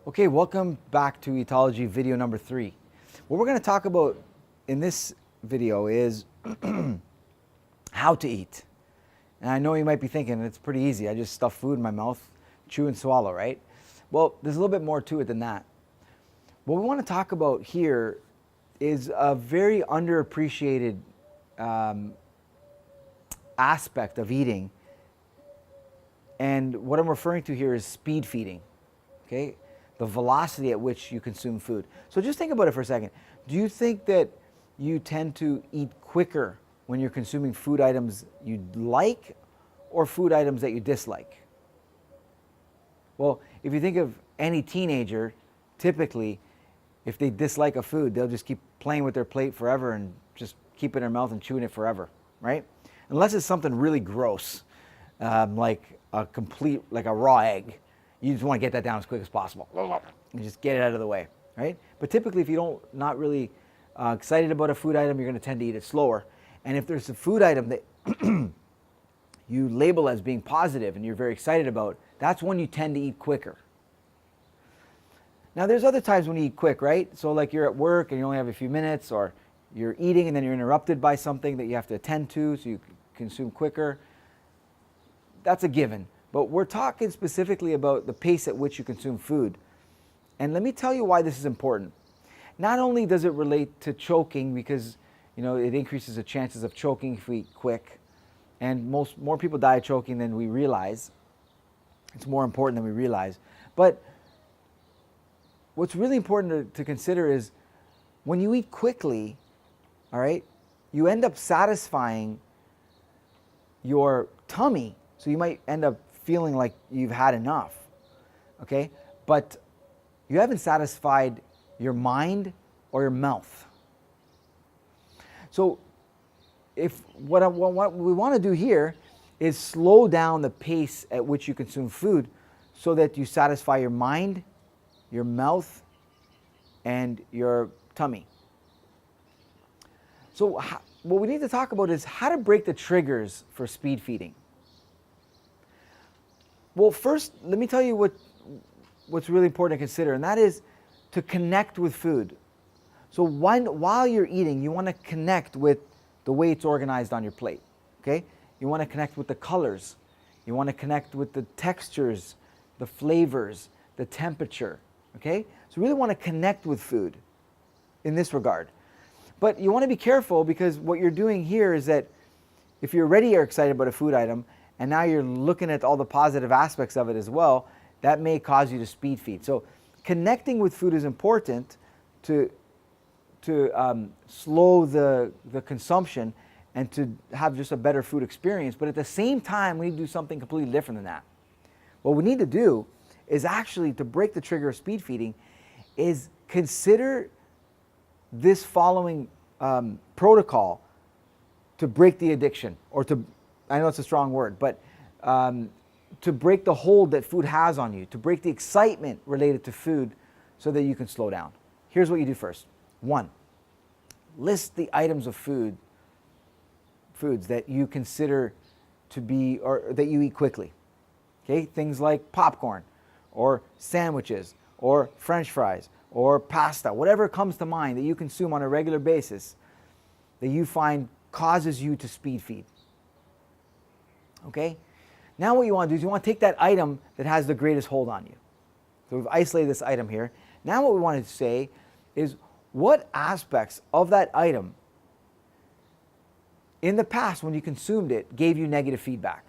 Okay, welcome back to Eat-ology video number 3. What we're going to talk about in this video is how to eat. And I know you might be thinking it's pretty easy. I just stuff food in my mouth, chew and swallow, right? Well, there's a little bit more to it than that. What we want to talk about here is a very underappreciated aspect of eating. And what I'm referring to here is speed feeding, okay? The velocity at which you consume food. So just think about it for a second. Do you think that you tend to eat quicker when you're consuming food items you like or food items that you dislike? Well, if you think of any teenager, typically, if they dislike a food, they'll just keep playing with their plate forever and just keep it in their mouth and chewing it forever, right? Unless it's something really gross, like a raw egg. You just want to get that down as quick as possible and just get it out of the way, right? But typically, if you don't not really excited about a food item, you're going to tend to eat it slower. And if there's a food item that you label as being positive and you're very excited about, that's when you tend to eat quicker. Now, there's other times when you eat quick, right? So like you're at work and you only have a few minutes, or you're eating and then you're interrupted by something that you have to attend to, so you consume quicker. That's a given. But we're talking specifically about the pace at which you consume food. And let me tell you why this is important. Not only does it relate to choking, because it increases the chances of choking if we eat quick, and more people die of choking than we realize. It's more important than we realize. But what's really important to consider is when you eat quickly, all right, you end up satisfying your tummy. So you might end up feeling like you've had enough, okay? But you haven't satisfied your mind or your mouth. So if what we want to do here is slow down the pace at which you consume food so that you satisfy your mind, your mouth, and your tummy. So what we need to talk about is how to break the triggers for speed feeding. Well, first, let me tell you what's really important to consider, and that is to connect with food. So while you're eating, you want to connect with the way it's organized on your plate, okay? You want to connect with the colors. You want to connect with the textures, the flavors, the temperature, okay? So you really want to connect with food in this regard. But you want to be careful, because what you're doing here is that if you already are excited about a food item, and now you're looking at all the positive aspects of it as well, that may cause you to speed feed. So connecting with food is important to slow the consumption and to have just a better food experience. But at the same time, we need to do something completely different than that. What we need to do is actually, to break the trigger of speed feeding, is consider this following protocol to break the addiction, or to, I know it's a strong word, but to break the hold that food has on you, to break the excitement related to food so that you can slow down. Here's what you do first. 1, list the items of foods that you consider to be, or that you eat quickly. Okay, things like popcorn, or sandwiches, or French fries, or pasta, whatever comes to mind that you consume on a regular basis that you find causes you to speed feed. Okay? Now what you want to do is you want to take that item that has the greatest hold on you. So we've isolated this item here. Now what we want to say is, what aspects of that item in the past when you consumed it gave you negative feedback?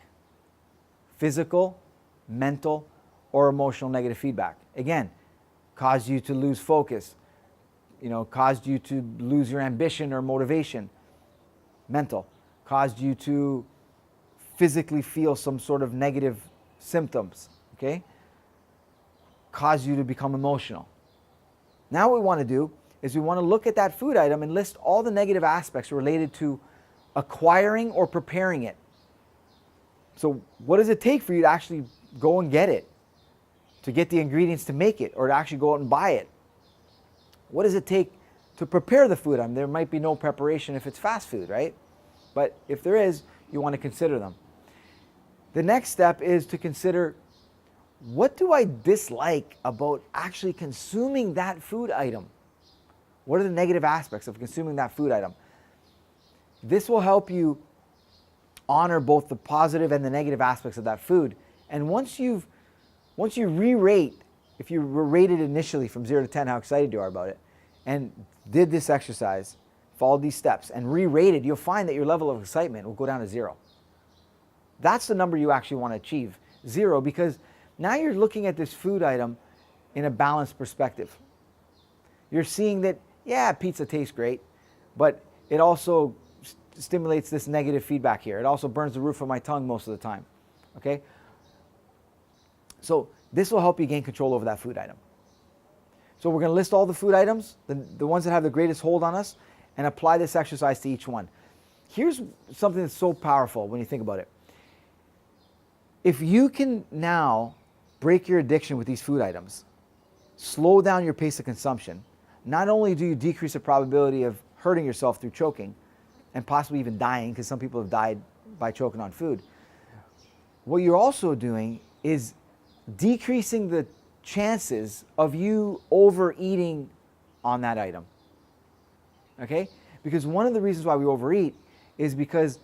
Physical, mental, or emotional negative feedback. Again, caused you to lose focus, caused you to lose your ambition or motivation. Mental, caused you to physically feel some sort of negative symptoms, okay? Cause you to become emotional. Now what we want to do is we want to look at that food item and list all the negative aspects related to acquiring or preparing it. So what does it take for you to actually go and get it? To get the ingredients to make it, or to actually go out and buy it? What does it take to prepare the food item? There might be no preparation if it's fast food, right? But if there is, you want to consider them. The next step is to consider what do I dislike about actually consuming that food item? What are the negative aspects of consuming that food item? This will help you honor both the positive and the negative aspects of that food. And once you re-rate, if you were rated initially from 0 to 10 how excited you are about it, and did this exercise, followed these steps, and re-rated, you'll find that your level of excitement will go down to 0. That's the number you actually want to achieve, 0, because now you're looking at this food item in a balanced perspective. You're seeing that, yeah, pizza tastes great, but it also stimulates this negative feedback here. It also burns the roof of my tongue most of the time, okay? So this will help you gain control over that food item. So we're going to list all the food items, the ones that have the greatest hold on us, and apply this exercise to each one. Here's something that's so powerful when you think about it. If you can now break your addiction with these food items, slow down your pace of consumption, not only do you decrease the probability of hurting yourself through choking, and possibly even dying, because some people have died by choking on food, what you're also doing is decreasing the chances of you overeating on that item. Okay? Because one of the reasons why we overeat is because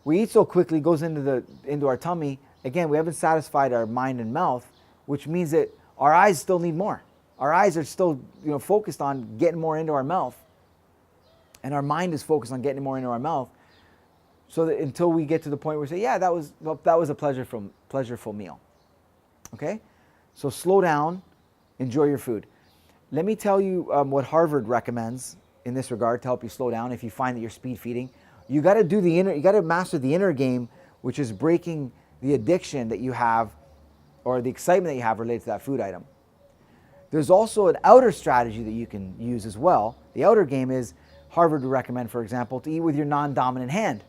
we eat so quickly, it goes into our tummy. Again, we haven't satisfied our mind and mouth, which means that our eyes still need more. Our eyes are still, focused on getting more into our mouth. And our mind is focused on getting more into our mouth, so that until we get to the point where we say, yeah, that was a pleasureful meal. Okay? So slow down, enjoy your food. Let me tell you what Harvard recommends in this regard to help you slow down if you find that you're speed feeding. You got to master the inner game, which is breaking the addiction that you have or the excitement that you have related to that food item. There's also an outer strategy that you can use as well. The outer game is, Harvard would recommend, for example, to eat with your non-dominant hand.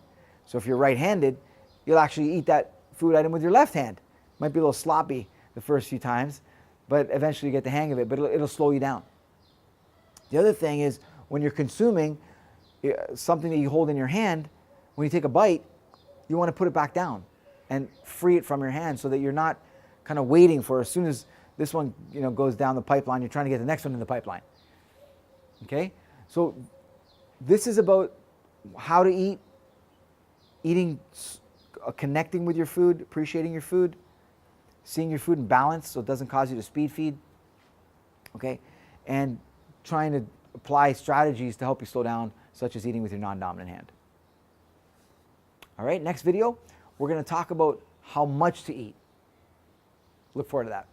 So if you're right-handed, you'll actually eat that food item with your left hand. Might be a little sloppy the first few times, but eventually you get the hang of it, but it'll slow you down. The other thing is, when you're consuming something that you hold in your hand, when you take a bite, you want to put it back down and free it from your hand so that you're not kind of waiting for, as soon as this one goes down the pipeline, you're trying to get the next one in the pipeline. Okay? So this is about how to eat, eating, connecting with your food, appreciating your food, seeing your food in balance so it doesn't cause you to speed feed, okay? And trying to apply strategies to help you slow down, such as eating with your non-dominant hand. All right, next video, we're going to talk about how much to eat. Look forward to that.